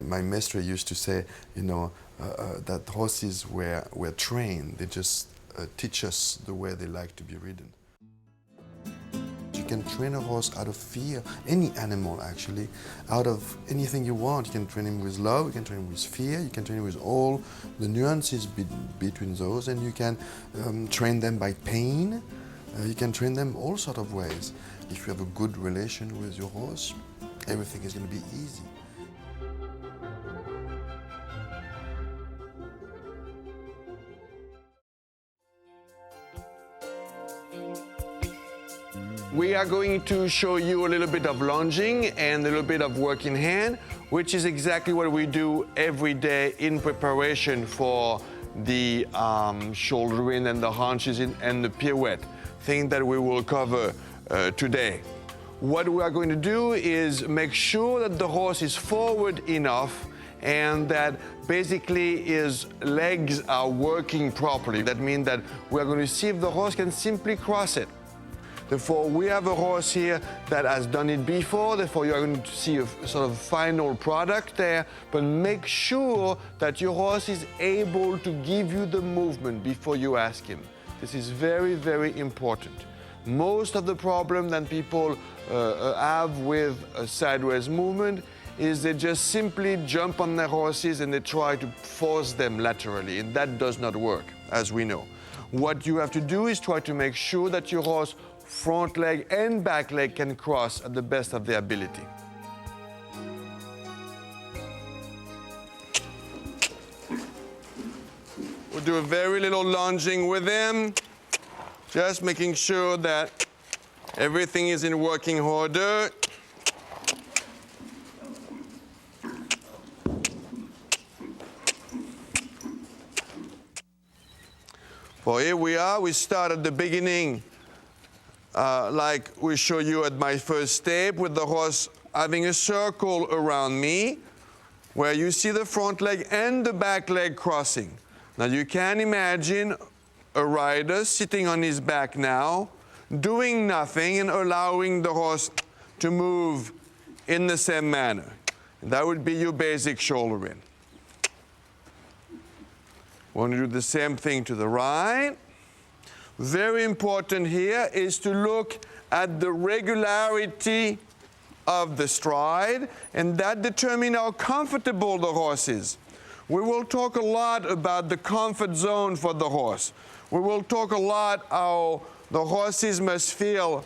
My master used to say, that horses were trained. They just teach us the way they like to be ridden. You can train a horse out of fear, any animal actually, out of anything you want. You can train him with love, you can train him with fear, you can train him with all the nuances between those, and you can train them by pain. You can train them all sorts of ways. If you have a good relation with your horse, everything is going to be easy. We are going to show you a little bit of lunging and a little bit of work in hand, which is exactly what we do every day in preparation for the shoulder-in and the haunches and the pirouette, thing that we will cover today. What we are going to do is make sure that the horse is forward enough and that basically his legs are working properly. That means that we are going to see if the horse can simply cross it. Therefore, we have a horse here that has done it before, therefore you are going to see a sort of final product there, but make sure that your horse is able to give you the movement before you ask him. This is very, very important. Most of the problem that people have with a sideways movement is they just simply jump on their horses and they try to force them laterally, and that does not work, as we know. What you have to do is try to make sure that your horse front leg and back leg can cross at the best of their ability. We'll do a very little lunging with him, just making sure that everything is in working order. For here we are, we start at the beginning like we show you at my first step, with the horse having a circle around me, where you see the front leg and the back leg crossing. Now you can imagine a rider sitting on his back now, doing nothing and allowing the horse to move in the same manner. And that would be your basic shoulder-in. We want to do the same thing to the right. Very important here is to look at the regularity of the stride, and that determines how comfortable the horse is. We will talk a lot about the comfort zone for the horse. We will talk a lot how the horses must feel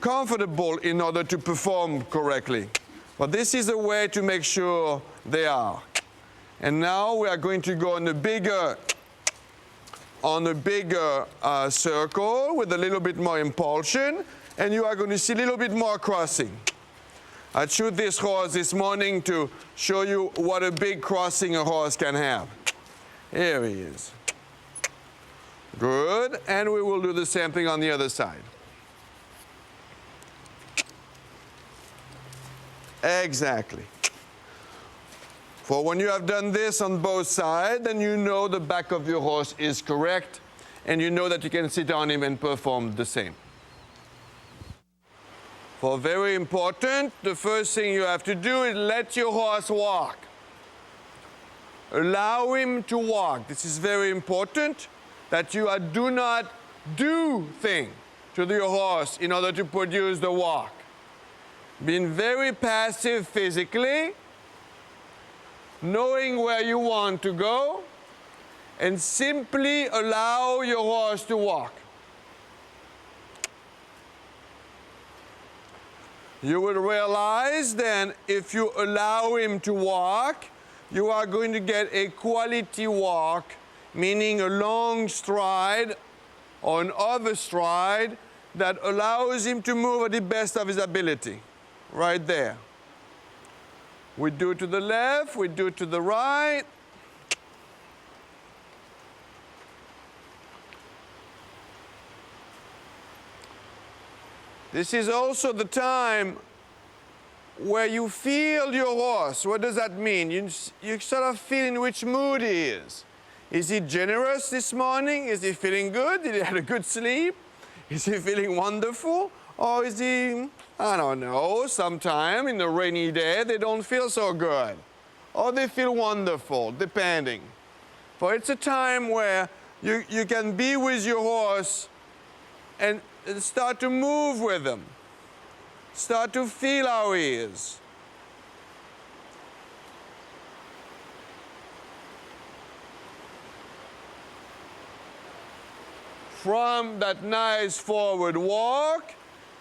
comfortable in order to perform correctly. But this is a way to make sure they are. And now we are going to go on a bigger circle with a little bit more impulsion, and you are going to see a little bit more crossing. I shot this horse this morning to show you what a big crossing a horse can have. Here he is. Good, and we will do the same thing on the other side. Exactly. For when you have done this on both sides, then you know the back of your horse is correct, and you know that you can sit on him and perform the same. For very important, the first thing you have to do is let your horse walk. Allow him to walk. This is very important, that you do not do things to your horse in order to produce the walk. Being very passive physically, knowing where you want to go, and simply allow your horse to walk. You will realize then, if you allow him to walk, you are going to get a quality walk, meaning a long stride or an overstride that allows him to move at the best of his ability. Right there. We do it to the left, we do it to the right. This is also the time where you feel your horse. What does that mean? You sort of feel in which mood he is. Is he generous this morning? Is he feeling good? Did he have a good sleep? Is he feeling wonderful? Or is he, I don't know, sometime in a rainy day they don't feel so good. or they feel wonderful, depending. For it's a time where you can be with your horse and start to move with him. Start to feel how he is. From that nice forward walk,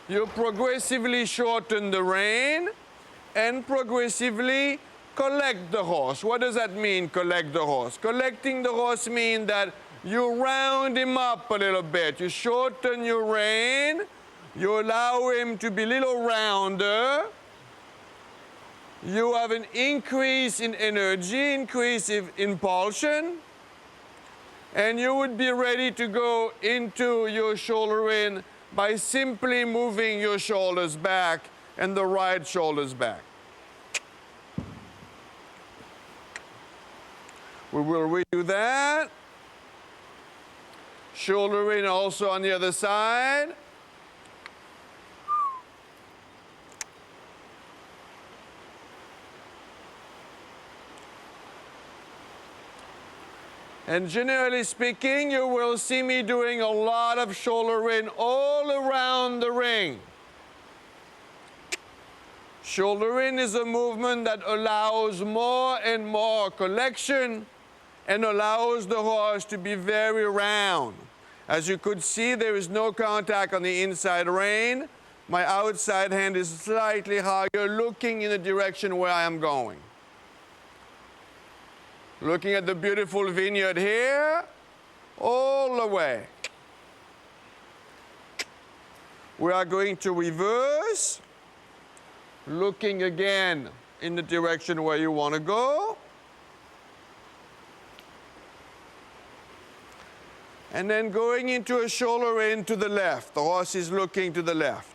you progressively shorten the rein and progressively collect the horse. What does that mean, collect the horse? Collecting the horse means that you round him up a little bit. You shorten your rein. You allow him to be a little rounder. You have an increase in energy, increase in impulsion. And you would be ready to go into your shoulder-in by simply moving your shoulders back and the right shoulders back. We will redo that. Shoulder-in also on the other side. And generally speaking, you will see me doing a lot of shoulder-in all around the ring. Shoulder-in is a movement that allows more and more collection and allows the horse to be very round. As you could see, there is no contact on the inside rein. My outside hand is slightly higher, looking in the direction where I am going. Looking at the beautiful vineyard here, all the way. We are going to reverse, looking again in the direction where you want to go. And then going into a shoulder-in to the left. The horse is looking to the left.